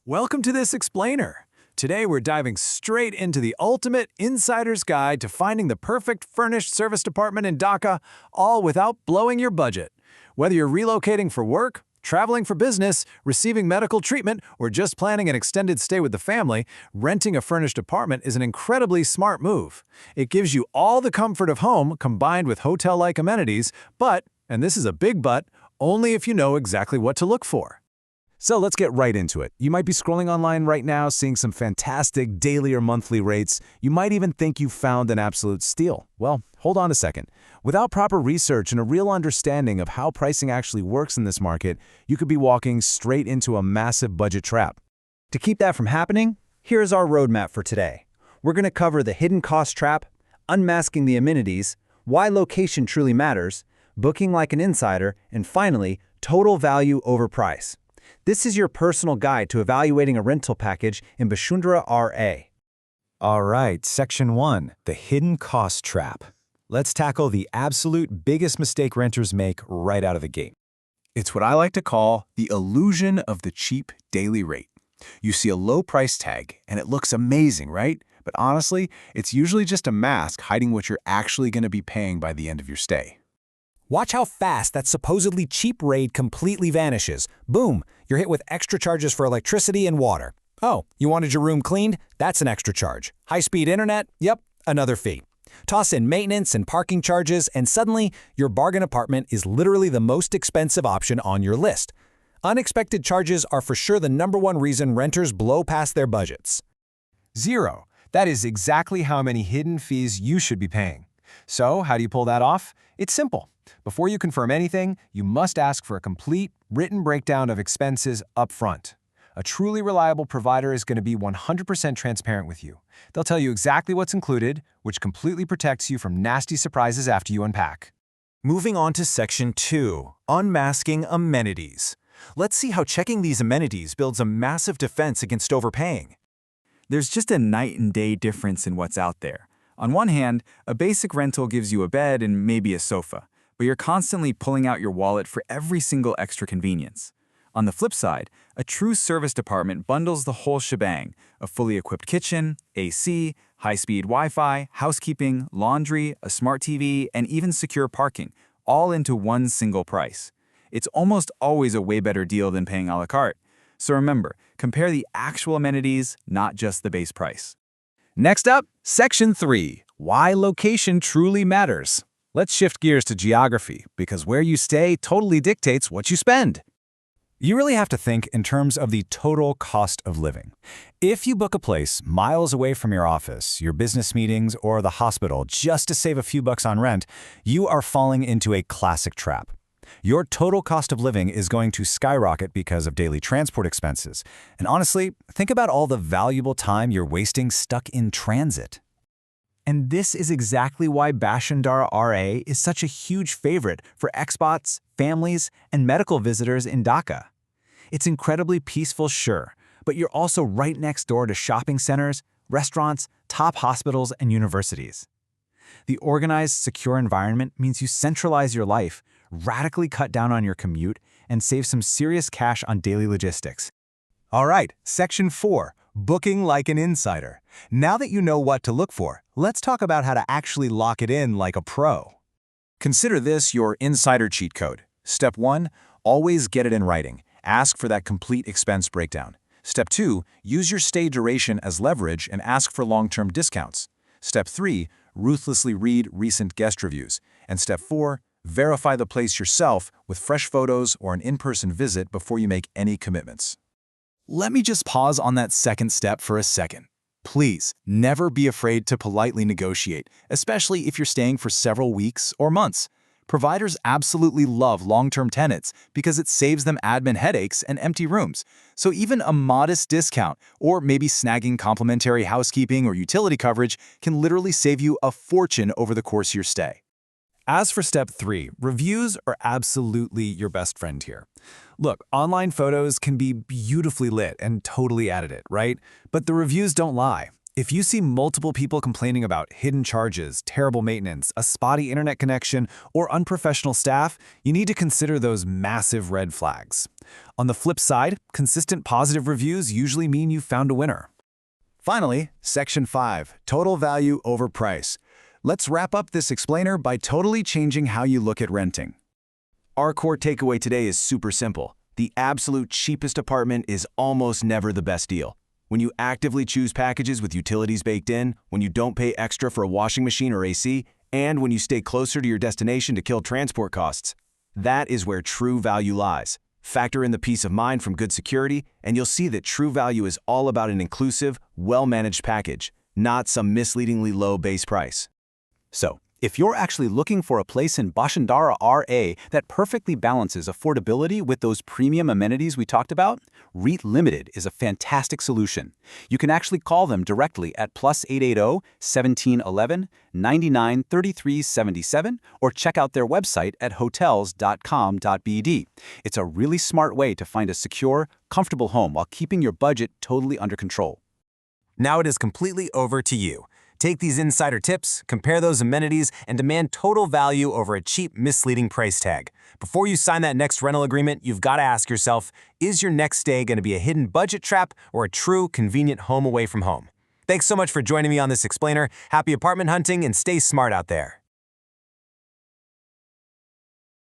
Welcome to this explainer. Today we're diving straight into the ultimate insider's guide to finding the perfect furnished service department in Dhaka, all without blowing your budget. Whether you're relocating for work, traveling for business, receiving medical treatment, or just planning an extended stay with the family, renting a furnished apartment is an incredibly smart move. It gives you all the comfort of home combined with hotel-like amenities, but, and this is a big but, only if you know exactly what to look for. So let's get right into it. You might be scrolling online right now, seeing some fantastic daily or monthly rates. You might even think you found an absolute steal. Well, hold on a second. Without proper research and a real understanding of how pricing actually works in this market, you could be walking straight into a massive budget trap. To keep that from happening, here's our roadmap for today. We're going to cover the hidden cost trap, unmasking the amenities, why location truly matters, booking like an insider, and finally, total value over price. This is your personal guide to evaluating a rental package in Bashundhara R. All right, Section 1, the hidden cost trap. Let's tackle the absolute biggest mistake renters make right out of the gate. It's what I like to call the illusion of the cheap daily rate. You see a low price tag, and it looks amazing, right? But honestly, it's usually just a mask hiding what you're actually going to be paying by the end of your stay. Watch how fast that supposedly cheap rate completely vanishes. Boom, you're hit with extra charges for electricity and water. Oh, you wanted your room cleaned? That's an extra charge. High-speed internet? Yep, another fee. Toss in maintenance and parking charges, and suddenly, your bargain apartment is literally the most expensive option on your list. Unexpected charges are for sure the #1 reason renters blow past their budgets. 0. That is exactly how many hidden fees you should be paying. So, how do you pull that off? It's simple. Before you confirm anything, you must ask for a complete, written breakdown of expenses up front. A truly reliable provider is going to be 100% transparent with you. They'll tell you exactly what's included, which completely protects you from nasty surprises after you unpack. Moving on to Section 2, unmasking amenities. Let's see how checking these amenities builds a massive defense against overpaying. There's just a night and day difference in what's out there. On one hand, a basic rental gives you a bed and maybe a sofa, but you're constantly pulling out your wallet for every single extra convenience. On the flip side, a true service department bundles the whole shebang: a fully equipped kitchen, AC, high-speed Wi-Fi, housekeeping, laundry, a smart TV, and even secure parking, all into one single price. It's almost always a way better deal than paying a la carte. So remember, compare the actual amenities, not just the base price. Next up, Section 3, why location truly matters. Let's shift gears to geography, because where you stay totally dictates what you spend. You really have to think in terms of the total cost of living. If you book a place miles away from your office, your business meetings, or the hospital just to save a few bucks on rent, you are falling into a classic trap. Your total cost of living is going to skyrocket because of daily transport expenses. And honestly, think about all the valuable time you're wasting stuck in transit. And this is exactly why Bashundhara R is such a huge favorite for expats, families, and medical visitors in Dhaka. It's incredibly peaceful, sure, but you're also right next door to shopping centers, restaurants, top hospitals, and universities. The organized, secure environment means you centralize your life, radically cut down on your commute, and save some serious cash on daily logistics. All right, Section 4, booking like an insider. Now that you know what to look for, let's talk about how to actually lock it in like a pro. Consider this your insider cheat code. Step 1, always get it in writing. Ask for that complete expense breakdown. Step 2, use your stay duration as leverage and ask for long-term discounts. Step 3, ruthlessly read recent guest reviews. And Step 4, verify the place yourself with fresh photos or an in-person visit before you make any commitments. Let me just pause on that second step for a second. Please, never be afraid to politely negotiate, especially if you're staying for several weeks or months. Providers absolutely love long-term tenants because it saves them admin headaches and empty rooms. So even a modest discount, or maybe snagging complimentary housekeeping or utility coverage, can literally save you a fortune over the course of your stay. As for Step 3, reviews are absolutely your best friend here. Look, online photos can be beautifully lit and totally edited, right? But the reviews don't lie. If you see multiple people complaining about hidden charges, terrible maintenance, a spotty internet connection, or unprofessional staff, you need to consider those massive red flags. On the flip side, consistent positive reviews usually mean you've found a winner. Finally, Section 5, Total Value over Price. Let's wrap up this explainer by totally changing how you look at renting. Our core takeaway today is super simple. The absolute cheapest apartment is almost never the best deal. When you actively choose packages with utilities baked in, when you don't pay extra for a washing machine or AC, and when you stay closer to your destination to kill transport costs, that is where true value lies. Factor in the peace of mind from good security, and you'll see that true value is all about an inclusive, well-managed package, not some misleadingly low base price. So, if you're actually looking for a place in Bashundhara R that perfectly balances affordability with those premium amenities we talked about, REIT Limited is a fantastic solution. You can actually call them directly at +880 1711 99 33 77 or check out their website at hotels.com.bd. It's a really smart way to find a secure, comfortable home while keeping your budget totally under control. Now it is completely over to you. Take these insider tips, compare those amenities, and demand total value over a cheap, misleading price tag. Before you sign that next rental agreement, you've got to ask yourself, is your next stay going to be a hidden budget trap or a true, convenient home away from home? Thanks so much for joining me on this explainer. Happy apartment hunting and stay smart out there.